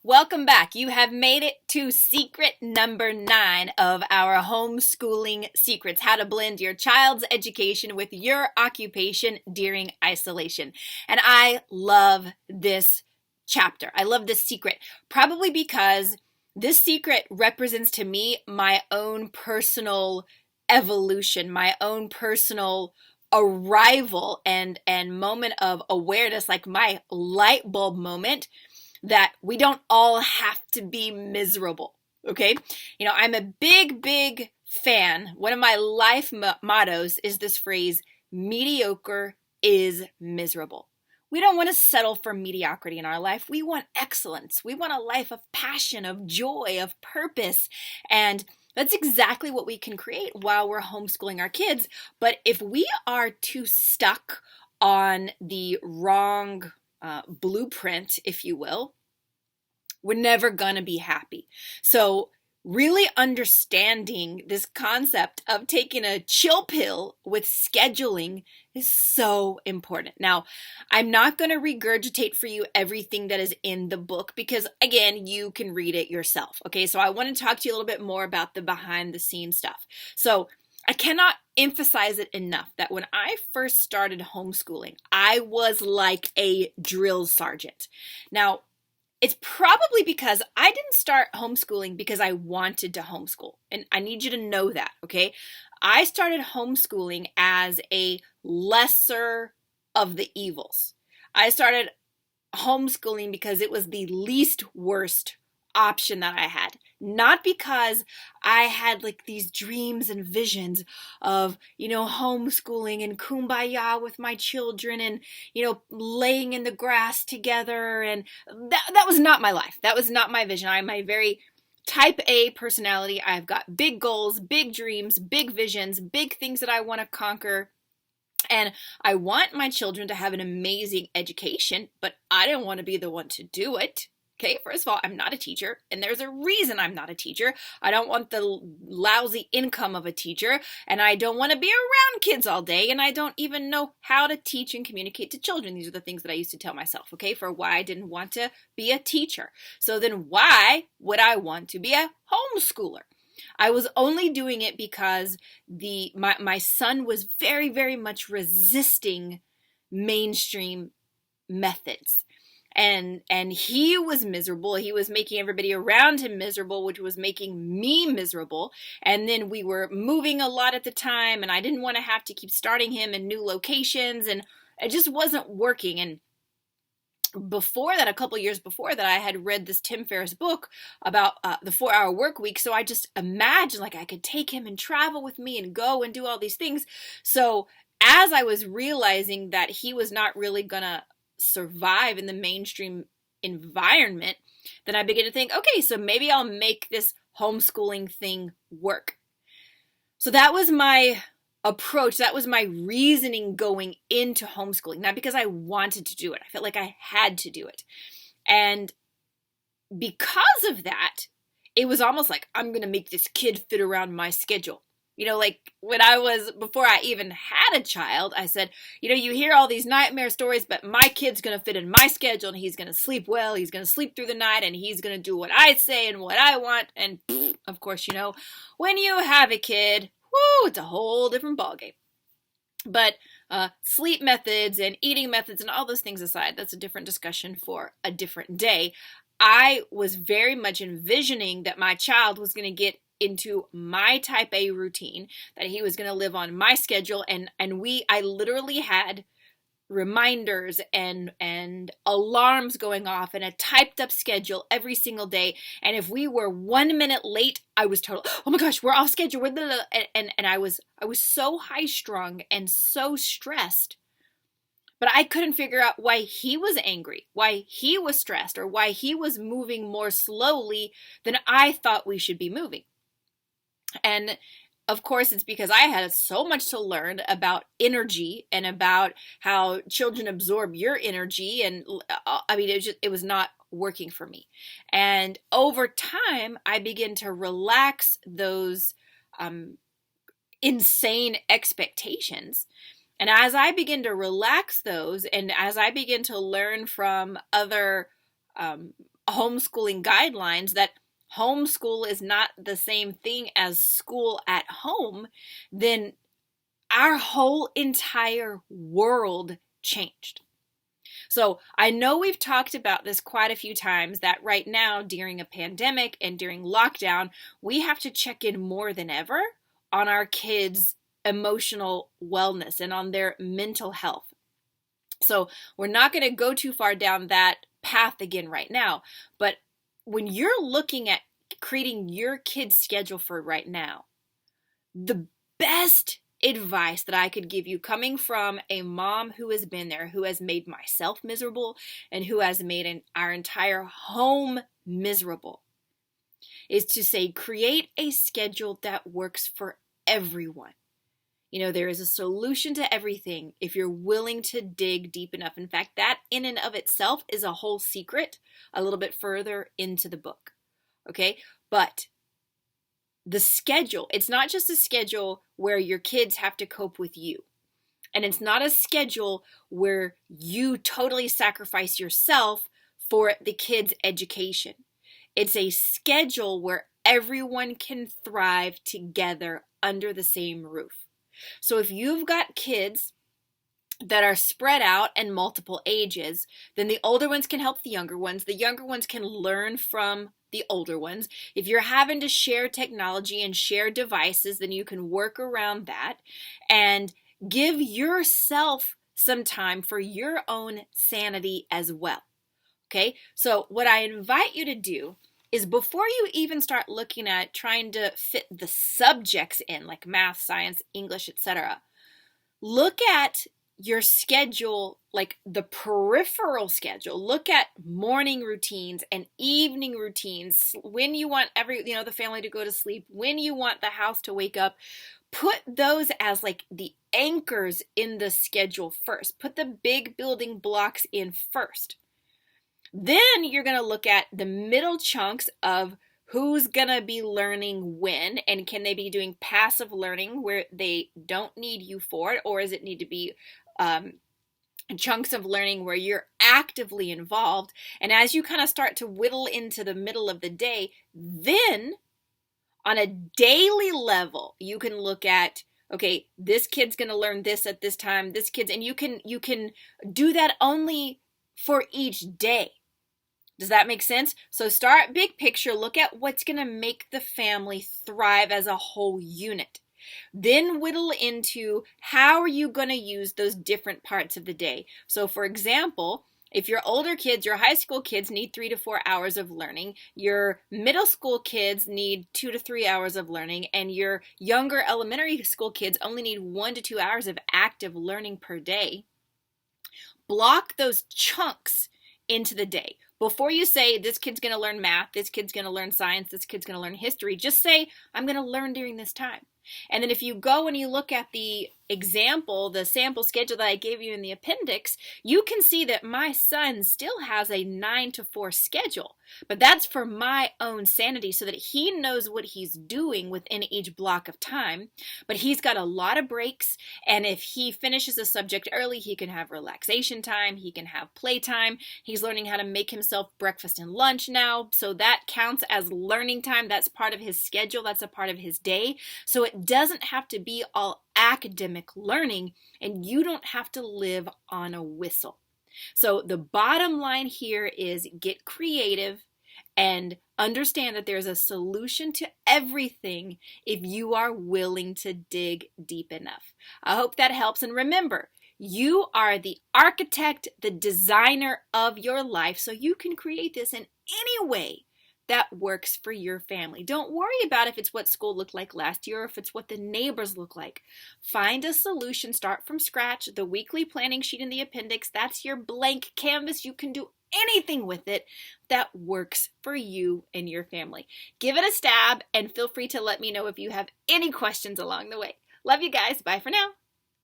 Welcome back. You have made it to secret number 9 of our homeschooling secrets, how to blend your child's education with your occupation during isolation. And I love this chapter. I love this secret, probably because this secret represents to me my own personal evolution, my own personal arrival and moment of awareness, like my light bulb moment that we don't all have to be miserable, okay? You know, I'm a big fan. One of my life mottos is this phrase, mediocre is miserable. We don't want to settle for mediocrity in our life. We want excellence. We want a life of passion, of joy, of purpose. And that's exactly what we can create while we're homeschooling our kids. But if we are too stuck on the wrong blueprint, if you will, we're never going to be happy. So really understanding this concept of taking a chill pill with scheduling is so important. Now, I'm not going to regurgitate for you everything that is in the book because, again, you can read it yourself. Okay, so I want to talk to you a little bit more about the behind the scenes stuff. So I cannot emphasize it enough that when I first started homeschooling, I was like a drill sergeant. Now, it's probably because I didn't start homeschooling because I wanted to homeschool. And I need you to know that, okay? I started homeschooling as a lesser of the evils. I started homeschooling because it was the least worst option that I had. Not because I had like these dreams and visions of, homeschooling and kumbaya with my children and, laying in the grass together. And that was not my life. That was not my vision. I'm a very type A personality. I've got big goals, big dreams, big visions, big things that I want to conquer. And I want my children to have an amazing education, but I don't want to be the one to do it. Okay, first of all, I'm not a teacher, and there's a reason I'm not a teacher. I don't want the lousy income of a teacher, and I don't want to be around kids all day, and I don't even know how to teach and communicate to children. These are the things that I used to tell myself, okay, for why I didn't want to be a teacher. So then why would I want to be a homeschooler? I was only doing it because my son was very much resisting mainstream methods. And he was miserable. He was making everybody around him miserable, which was making me miserable. And then we were moving a lot at the time, and I didn't want to have to keep starting him in new locations, and it just wasn't working. And before that, a couple years before that, I had read this Tim Ferriss book about the 4-hour work week. So I just imagined like I could take him and travel with me and go and do all these things. So as I was realizing that he was not really gonna survive in the mainstream environment, then I began to think, okay, so maybe I'll make this homeschooling thing work. So that was my approach. That was my reasoning going into homeschooling, not because I wanted to do it. I felt like I had to do it. And because of that, it was almost like I'm going to make this kid fit around my schedule. Like before I even had a child, I said, you hear all these nightmare stories, but my kid's going to fit in my schedule and he's going to sleep well. He's going to sleep through the night and he's going to do what I say and what I want. And of course, when you have a kid, whoo, it's a whole different ballgame. But sleep methods and eating methods and all those things aside, that's a different discussion for a different day. I was very much envisioning that my child was going to get into my type A routine, that he was going to live on my schedule, and I literally had reminders and alarms going off and a typed up schedule every single day. And if we were 1 minute late, I was total, oh my gosh, we're off schedule. And I was so high strung and so stressed. But I couldn't figure out why he was angry, why he was stressed, or why he was moving more slowly than I thought we should be moving. And of course, it's because I had so much to learn about energy and about how children absorb your energy. And it was not working for me. And over time, I began to relax those insane expectations. And as I begin to relax those, and as I begin to learn from other homeschooling guidelines that homeschool is not the same thing as school at home, then our whole entire world changed. So I know we've talked about this quite a few times, that right now during a pandemic and during lockdown, we have to check in more than ever on our kids' emotional wellness and on their mental health. So we're not going to go too far down that path again right now. But when you're looking at creating your kid's schedule for right now, the best advice that I could give you, coming from a mom who has been there, who has made myself miserable and who has made our entire home miserable, is to say, create a schedule that works for everyone. You know, there is a solution to everything if you're willing to dig deep enough. In fact, that in and of itself is a whole secret a little bit further into the book. Okay, but the schedule, it's not just a schedule where your kids have to cope with you. And it's not a schedule where you totally sacrifice yourself for the kids' education. It's a schedule where everyone can thrive together under the same roof. So if you've got kids that are spread out and multiple ages, then the older ones can help the younger ones. The younger ones can learn from the older ones. If you're having to share technology and share devices, then you can work around that and give yourself some time for your own sanity as well. Okay, so what I invite you to do is, before you even start looking at trying to fit the subjects in, like math, science, English, etc., look at your schedule, like the peripheral schedule. Look at morning routines and evening routines, when you want the family to go to sleep, when you want the house to wake up. Put those as like the anchors in the schedule first. Put the big building blocks in first. Then you're going to look at the middle chunks of who's going to be learning when, and can they be doing passive learning where they don't need you for it, or does it need to be chunks of learning where you're actively involved? And as you kind of start to whittle into the middle of the day, then on a daily level, you can look at, okay, this kid's going to learn this at this time, and you can do that only for each day. Does that make sense? So start big picture, look at what's going to make the family thrive as a whole unit. Then whittle into, how are you going to use those different parts of the day? So for example, if your older kids, your high school kids need 3 to 4 hours of learning, your middle school kids need 2 to 3 hours of learning, and your younger elementary school kids only need 1 to 2 hours of active learning per day, block those chunks into the day. Before you say, this kid's going to learn math, this kid's going to learn science, this kid's going to learn history, just say, I'm going to learn during this time. And then if you go and you look at the example, the sample schedule that I gave you in the appendix, you can see that my son still has a 9 to 4 schedule. But that's for my own sanity, so that he knows what he's doing within each block of time. But he's got a lot of breaks, and if he finishes a subject early, he can have relaxation time, he can have playtime. He's learning how to make himself breakfast and lunch now, so that counts as learning time. That's part of his schedule, that's a part of his day. So it doesn't have to be all academic learning, and you don't have to live on a whistle. So the bottom line here is, get creative and understand that there's a solution to everything if you are willing to dig deep enough. I hope that helps. And remember, you are the architect, the designer of your life, so you can create this in any way that works for your family. Don't worry about if it's what school looked like last year or if it's what the neighbors look like. Find a solution, start from scratch. The weekly planning sheet in the appendix, that's your blank canvas. You can do anything with it that works for you and your family. Give it a stab and feel free to let me know if you have any questions along the way. Love you guys. Bye for now.